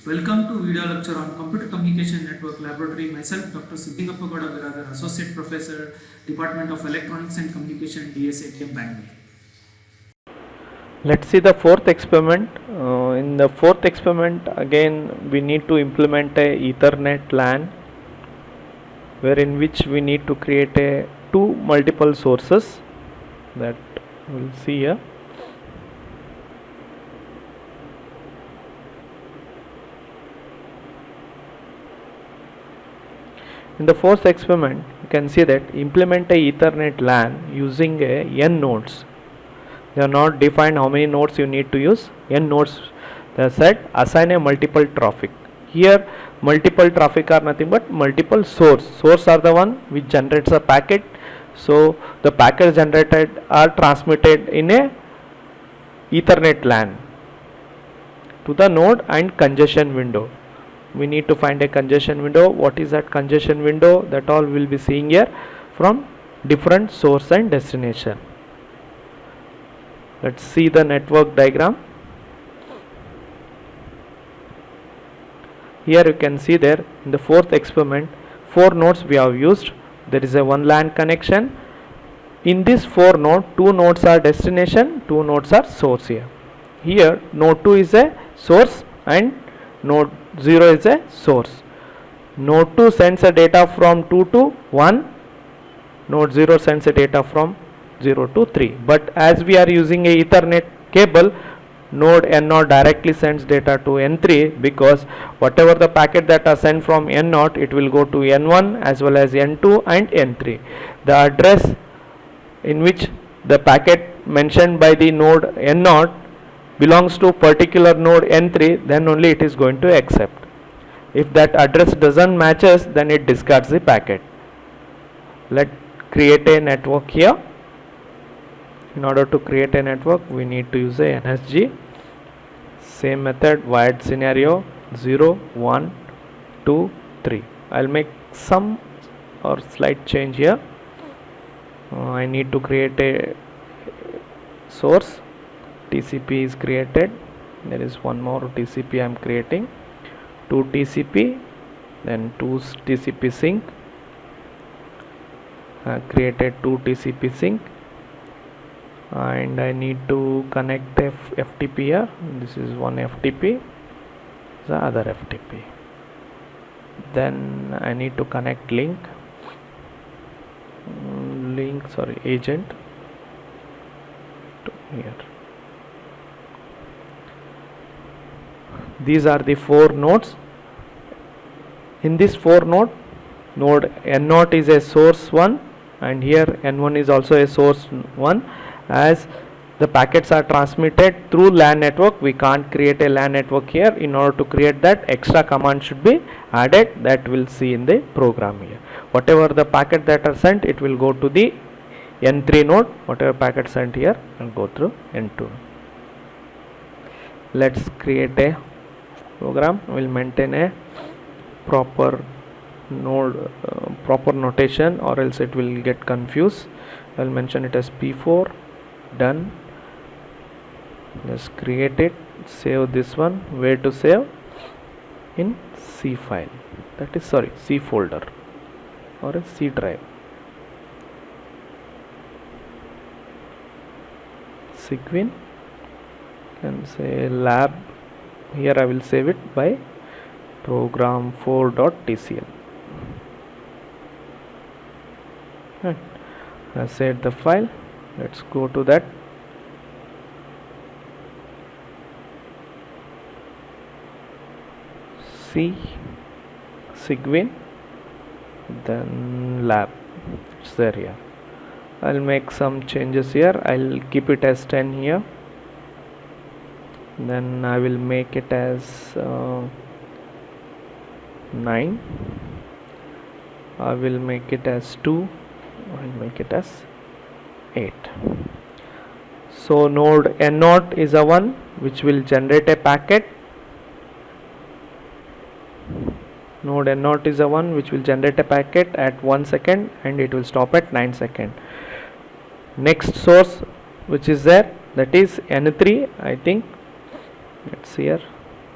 Welcome to video lecture on Computer Communication Network Laboratory. Myself, Dr. Siddhingappa Gowda Biradar, Associate Professor, Department of Electronics and Communication, DSATM, Bangalore. Let's see the fourth experiment. In the fourth experiment, again we need to implement a Ethernet LAN, wherein which we need to create a two multiple sources that we'll see here. In the fourth experiment, you can see that implement a Ethernet LAN using a n nodes. They are not defined how many nodes you need to use. N nodes, they are said assign a multiple traffic. Here multiple traffic are nothing but multiple source. Source are the one which generates a packet. So the packets generated are transmitted in a Ethernet LAN to the node and congestion window. We need to find a congestion window. What is that congestion window? That all we will be seeing here from different source and destination. Let's see the network diagram. Here you can see there in the fourth experiment, 4 nodes we have used. There is a one LAN connection. In this 4 node, 2 nodes are destination, 2 nodes are source here. Here node 2 is a source and node 0 is a source. Node 2 sends a data from 2 to 1. Node 0 sends a data from 0 to 3. But as we are using a Ethernet cable, node N0 directly sends data to N3, because whatever the packet that are sent from N0, it will go to N1 as well as N2 and N3. The address in which the packet mentioned by the node N0 belongs to particular node N3, then only it is going to accept. If that address doesn't matches, then it discards the packet. Let's create a network here. In order to create a network, we need to use a NSG. Same method, wired scenario 0, 1, 2, 3. I'll make some or slight change here. I need to create a source. TCP is created. There is one more TCP I am creating. 2 TCP, then 2 TCP sync. I created 2 TCP sync, and I need to connect a FTP here. This is one FTP, the other FTP. Then I need to connect agent to here. These are the 4 nodes. In this 4 node N0 is a source 1, and here N1 is also a source 1. As the packets are transmitted through LAN network, we can't create a LAN network here. In order to create that, extra command should be added, that we'll see in the program here. Whatever the packet that are sent, it will go to the N3 node. Whatever packet sent here will go through N2. Let's create a program. We'll maintain a proper node proper notation, or else it will get confused. I'll mention it as P4. Done. Let's create it. Save this one. Where to save? In C file. That is C folder or a C drive. Sigwin. Can say lab. Here I will save it by program4.tcl. Right. I saved the file. Let's go to that. C Sigwin, then lab. It's there here. I'll make some changes here. I'll keep it as 10 here. Then I will make it as 9. I will make it as 2. I'll make it as 8. So node N0 is a one which will generate a packet. Node N0 is a one which will generate a packet at 1 second, and it will stop at 9 seconds. Next source which is there, that is N3, I think. Let's see here.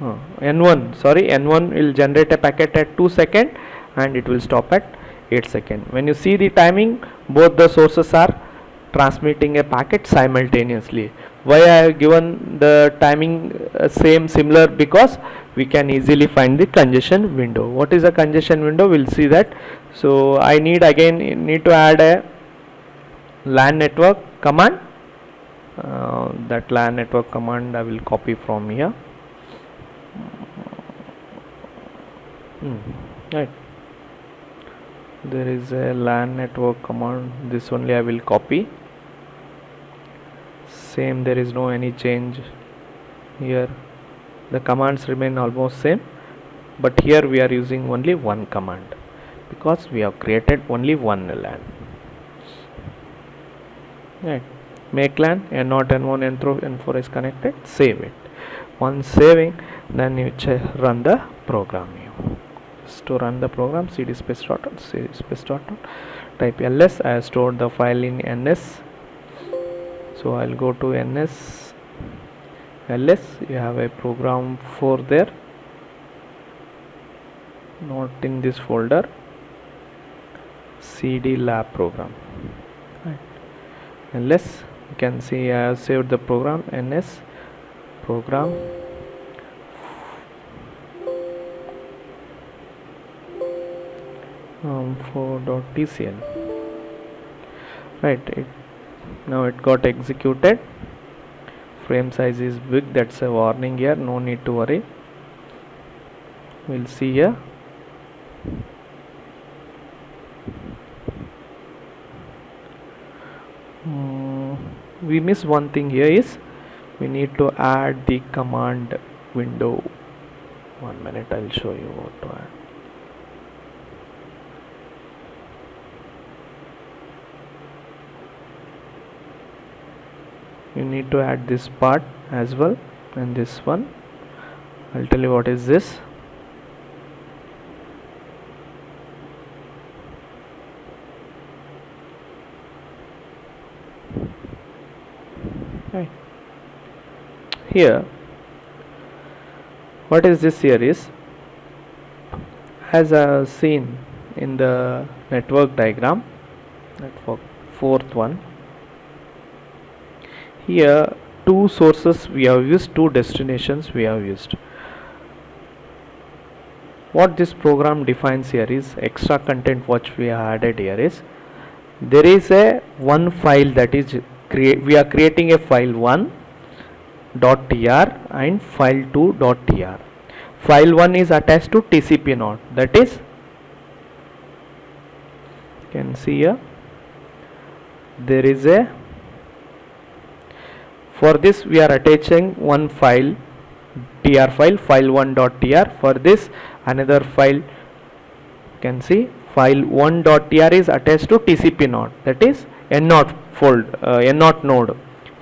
N1 will generate a packet at 2 second and it will stop at 8 second. When you see the timing, both the sources are transmitting a packet simultaneously. Why I have given the timing similar? Because we can easily find the congestion window. What is a congestion window? We'll see that. So I need to add a LAN network command. That LAN network command I will copy from here. Right, there is a LAN network command, this only I will copy. Same, there is no any change here, the commands remain almost same, but here we are using only one command because we have created only one LAN. Right, make LAN N0, N1, N3, N4 is connected, save it. Once saving, then you run the program. To run the program, cd space dot type ls. I have stored the file in ns, so I'll go to ns ls. You have a program for there, not in this folder, cd lab program. Right, ls, you can see I have saved the program, ns program 4.tcl. right, now it got executed. Frame size is big, that's a warning here, no need to worry. We'll see here. We miss one thing here, is we need to add the command window. 1 minute, I'll show you what to add. You need to add this part as well, and this one. I'll tell you what is this. Right. Here, what is this here is, as I have seen in the network diagram, network fourth one, here two sources we have used, two destinations we have used. What this program defines here is extra content which we have added here is, there is a one file that is we are creating a file 1.tr and file 2.tr. File 1 is attached to TCP node, that is, you can see here there is a, for this we are attaching one file, tr file, file1.tr. for this another file, you can see file1.tr is attached to TCP node, that is N0 N0 node.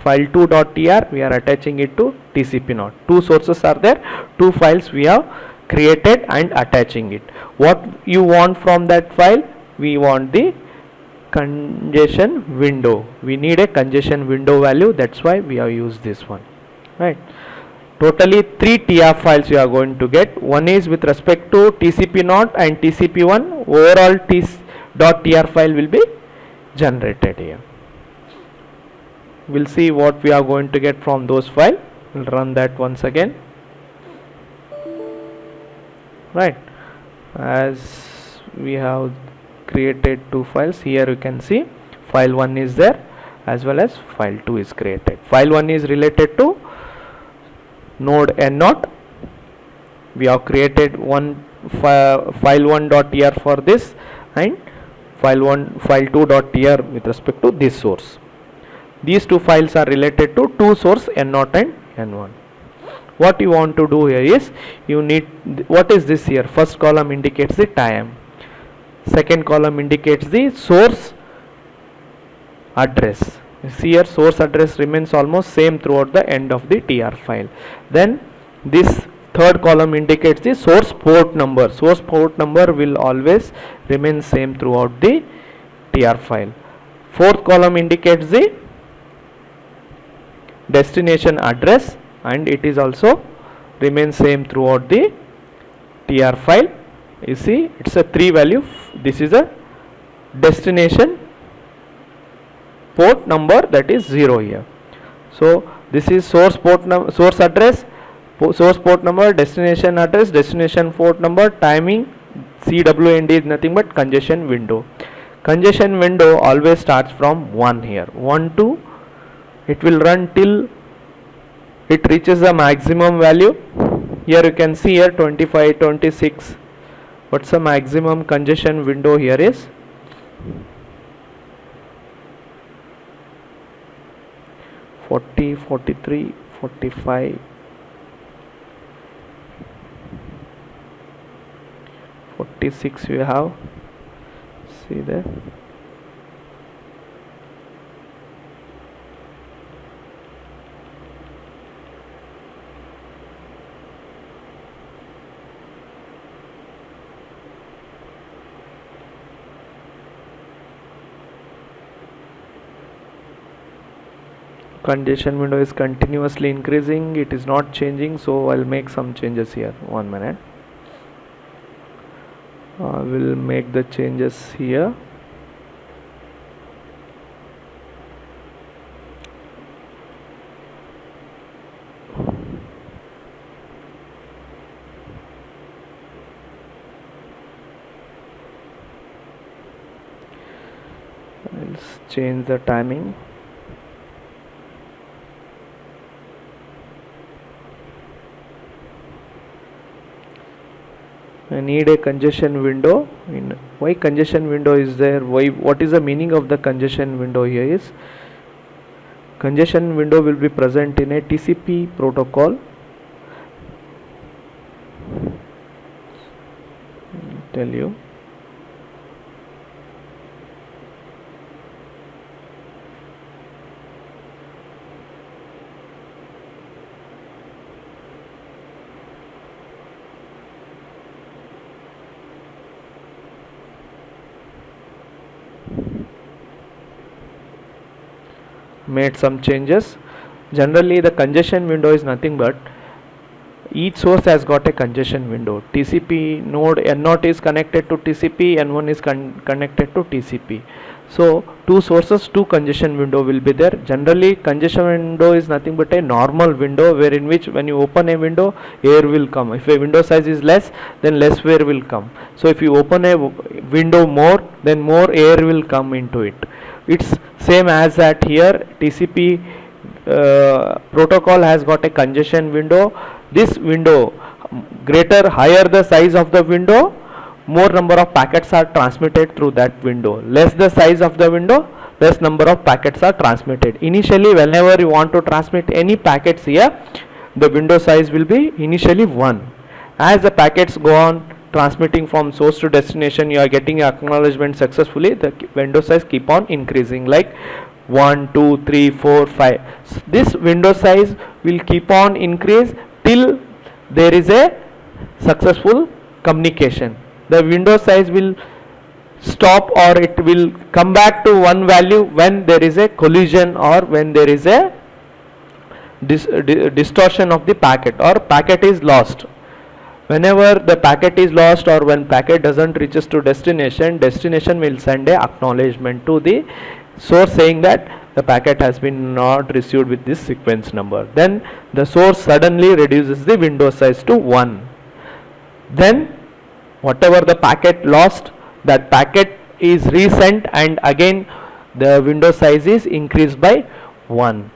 File2.tr we are attaching it to TCP node. Two sources are there, two files we have created and attaching it. What you want from that file? We want the congestion window. We need a congestion window value, that's why we have used this one. Right, totally 3 tr files you are going to get. One is with respect to TCP node and TCP1. Overall .tr file will be generated here. We'll see what we are going to get from those files. We'll run that once again. Right, as we have created two files, here you can see file 1 is there as well as file 2 is created. File 1 is related to node N0. We have created one file1.tr for this and file2.tr with respect to this source. These two files are related to two source N0 and N1. What you want to do here is, you need, what is this here? First column indicates the time, second column indicates the source address. You see here source address remains almost same throughout the end of the tr file. Then this third column indicates the source port number. Source port number will always remain same throughout the tr file. Fourth column indicates the destination address and it is also remain same throughout the TR file. You see, it's a 3 value. This is a destination port number, that is 0 here. So this is source port source address, source port number, destination address, destination port number, timing. CWND is nothing but congestion window. Congestion window always starts from 1 here. 1 to, it will run till it reaches the maximum value. Here you can see here 25, 26. What's the maximum congestion window here is? 40, 43, 45, 46 you have, see there. Congestion window is continuously increasing, it is not changing, so I'll make some changes here. 1 minute. I will make the changes here. I'll change the timing. I need a congestion window. Why congestion window is there? Why? What is the meaning of the congestion window here is? Congestion window will be present in a TCP protocol. I'll tell you. Made some changes. Generally the congestion window is nothing but each source has got a congestion window. TCP node N0 is connected to TCP, N1 is connected to TCP. So two sources, two congestion window will be there. Generally congestion window is nothing but a normal window wherein which when you open a window, air will come. If a window size is less, then less air will come. So if you open a window more, then more air will come into it. It's same as that here. TCP protocol has got a congestion window. This window, higher the size of the window, more number of packets are transmitted through that window. Less the size of the window, less number of packets are transmitted. Initially, whenever you want to transmit any packets here, the window size will be initially 1. As the packets go on transmitting from source to destination, you are getting acknowledgement successfully, the window size keep on increasing, like 1, 2, 3, 4, 5. This window size will keep on increase till there is a successful communication. The window size will stop or it will come back to one value when there is a collision or when there is a distortion of the packet or packet is lost. Whenever the packet is lost or when packet doesn't reaches to destination, destination will send a acknowledgement to the source saying that the packet has been not received with this sequence number. Then the source suddenly reduces the window size to 1. Then whatever the packet lost, that packet is resent and again the window size is increased by 1.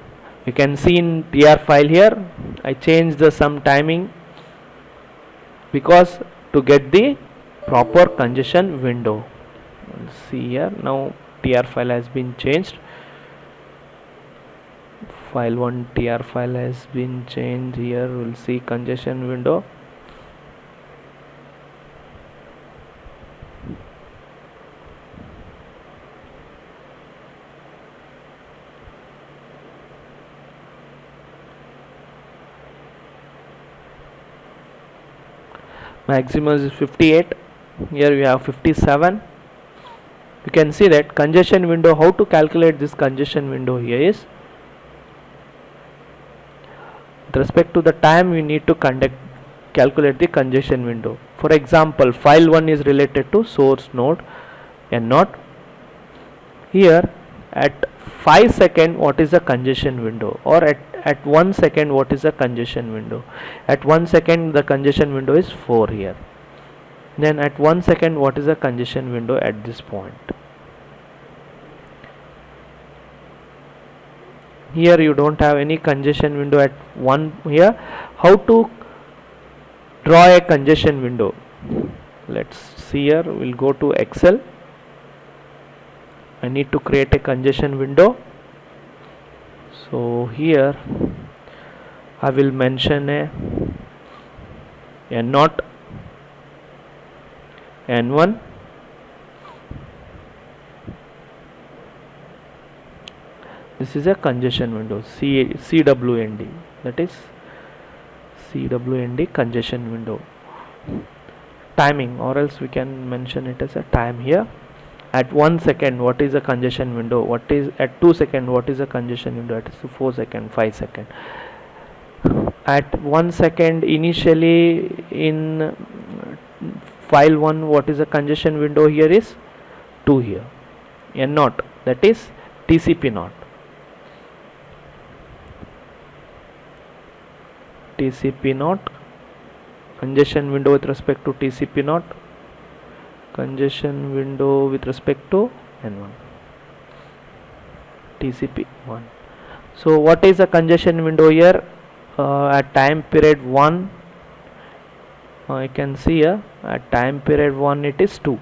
You can see in TR file here, I changed the some timing because to get the proper congestion window. Let's see here, now TR file has been changed. File 1 TR file has been changed. Here we'll see congestion window. Maximum is 58. Here we have 57. You can see that congestion window. How to calculate this congestion window here is with respect to the time we need to calculate the congestion window. For example, file 1 is related to source node N0. Here at 5 second what is the congestion window, or at 1 second what is the congestion window. At 1 second the congestion window is 4 here. Then at 1 second what is the congestion window at this point. Here you don't have any congestion window at 1 here. How to draw a congestion window? Let's see here. We'll go to Excel. I need to create a congestion window. So here I will mention a N0, N1, this is a congestion window, CWND, that is CWND congestion window. Timing, or else we can mention it as a time here. At 1 second what is a congestion window, what is at 2 second what is a congestion window, at 4 second, 5 second. At 1 second initially in file 1 what is a congestion window here is 2 here, N0, that is TCP not. TCP not, congestion window with respect to TCP not, congestion window with respect to N1, TCP 1. So what is a congestion window here? At time period 1, I can see here at time period 1 it is 2.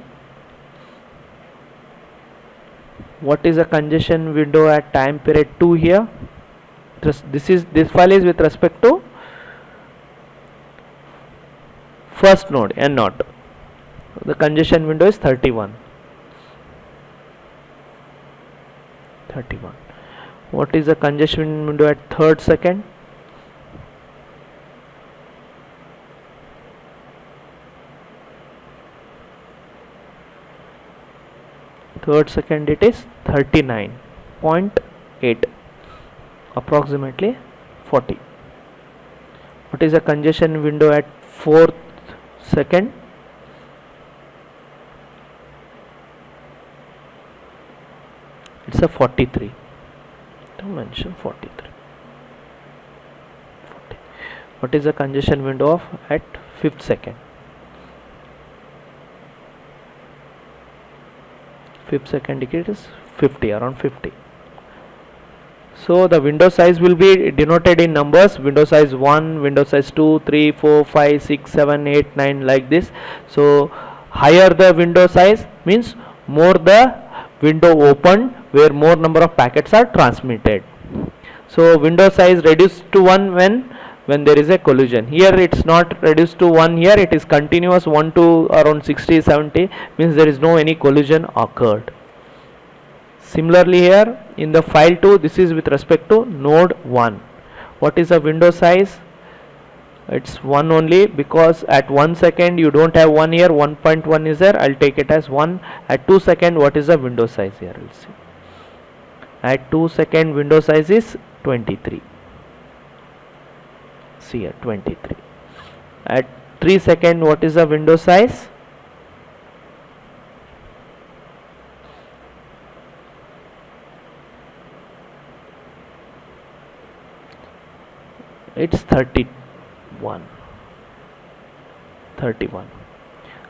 What is a congestion window at time period 2 here? This file is with respect to first node N0. The congestion window is 31. What is the congestion window at third second? Third second it is 39.8, approximately 40. What is the congestion window at fourth second? It's a 43. To mention 43. 40. What is the congestion window of at fifth second? Fifth second it is 50, around 50. So the window size will be denoted in numbers: window size 1, window size 2, 3, 4, 5, 6, 7, 8, 9, like this. So higher the window size means more the window opened, where more number of packets are transmitted. So window size reduced to 1 when there is a collision. Here it's not reduced to 1, here it is continuous 1 to around 60, 70, means there is no any collision occurred. Similarly here in the file 2, this is with respect to node 1. What is the window size? It's 1 only, because at 1 second you don't have 1 here, 1.1 is there, I'll take it as 1. At 2 second what is the window size here? We'll see. At 2 second window size is 23. See here, 23. At 3 second what is the window size? It's 31.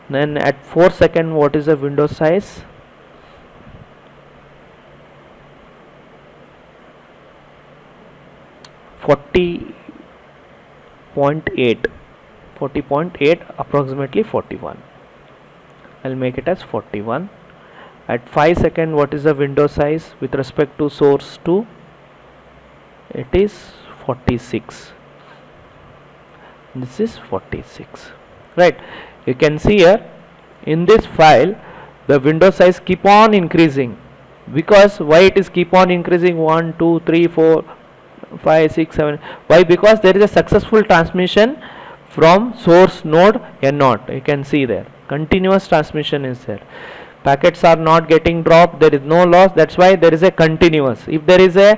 Then at 4 second what is the window size? .8, approximately 41. I'll make it as 41. At 5 second what is the window size with respect to source 2? It is 46. This is 46. Right, you can see here in this file the window size keep on increasing. Because why it is keep on increasing? 1, 2, 3, 4, 5, 6, 7. Why? Because there is a successful transmission from source node N0. You can see there continuous transmission is there. Packets are not getting dropped, there is no loss, that's why there is a continuous. If there is a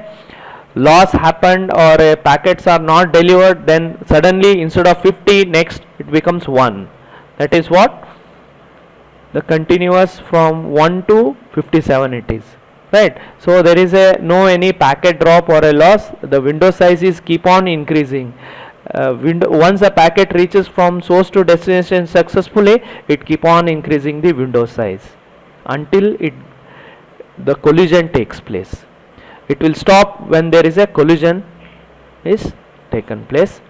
loss happened or packets are not delivered, then suddenly instead of 50 next it becomes 1. That is what the continuous from 1 to 57 it is, right? So there is a no any packet drop or a loss. The window size is keep on increasing. Once a packet reaches from source to destination successfully, it keep on increasing the window size until the collision takes place. It will stop when there is a collision is taken place.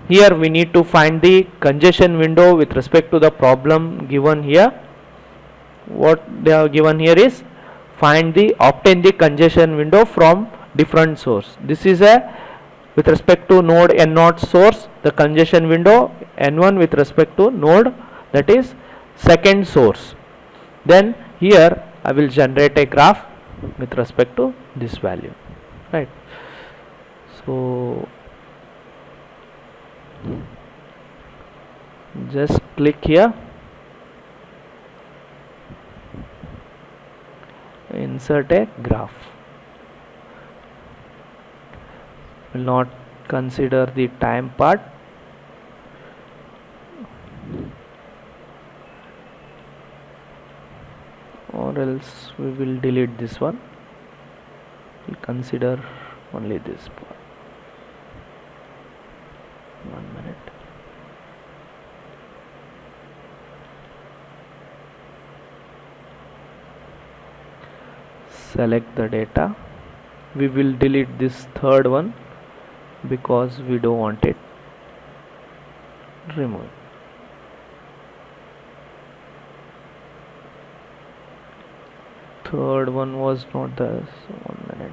Here we need to find the congestion window with respect to the problem given here. What they are given here is obtain the congestion window from different source. This is a with respect to node N0 source, the congestion window N1 with respect to node that is second source. Then here I will generate a graph with respect to this value, right? So just click here, insert a graph. Will not consider the time part. Or else we will delete this one. We'll consider only this part. 1 minute. Select the data. We will delete this third one because we don't want it. Remove. Third one was not the 1 minute.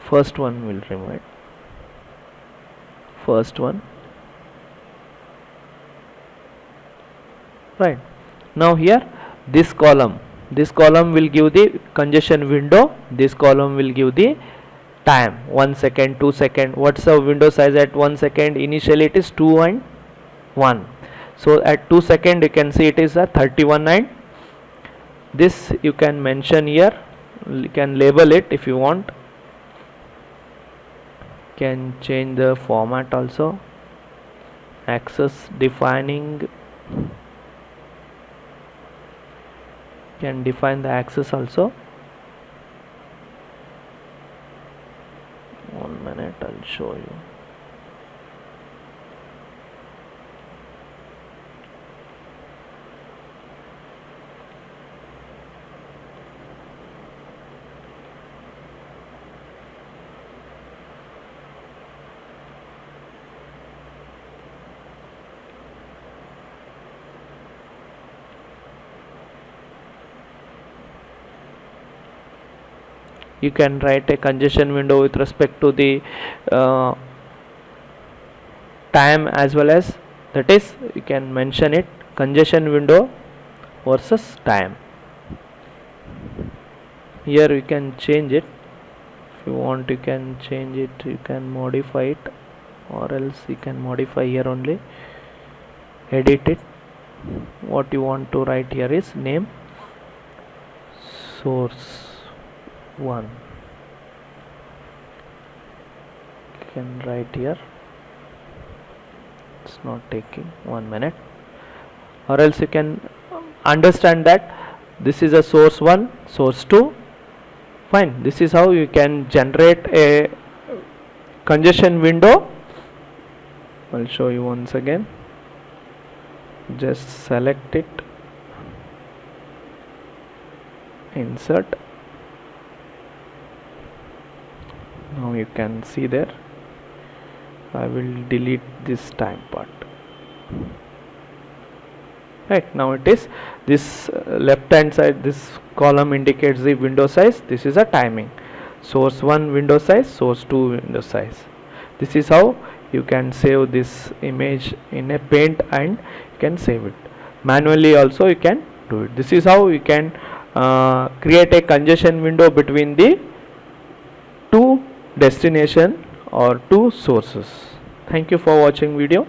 First one will remove it. First one. Right. Now here this column will give the congestion window. This column will give the time, 1 second, 2 second. What's the window size at 1 second? Initially it is 2 and 1. So at 2 second you can see it is a 31 and this you can mention here. You can label it if you want. Can change the format also. Access defining. Can define the access also. 1 minute, I'll show you. You can write a congestion window with respect to the time as well as, that is, you can mention it, congestion window versus time. Here you can change it. If you want you can change it, you can modify it, or else you can modify here only, edit it. What you want to write here is name source 1. You can write here. It's not taking 1 minute. Or else you can understand that this is a source 1, source 2. Fine. This is how you can generate a congestion window. I'll show you once again. Just select it, insert. Now you can see there. I will delete this time part. Right, now it is this left hand side, this column indicates the window size. This is a timing. Source 1 window size, source 2 window size. This is how you can save this image in a Paint, and you can save it. Manually also you can do it. This is how you can create a congestion window between the two destination or two sources. Thank you for watching video.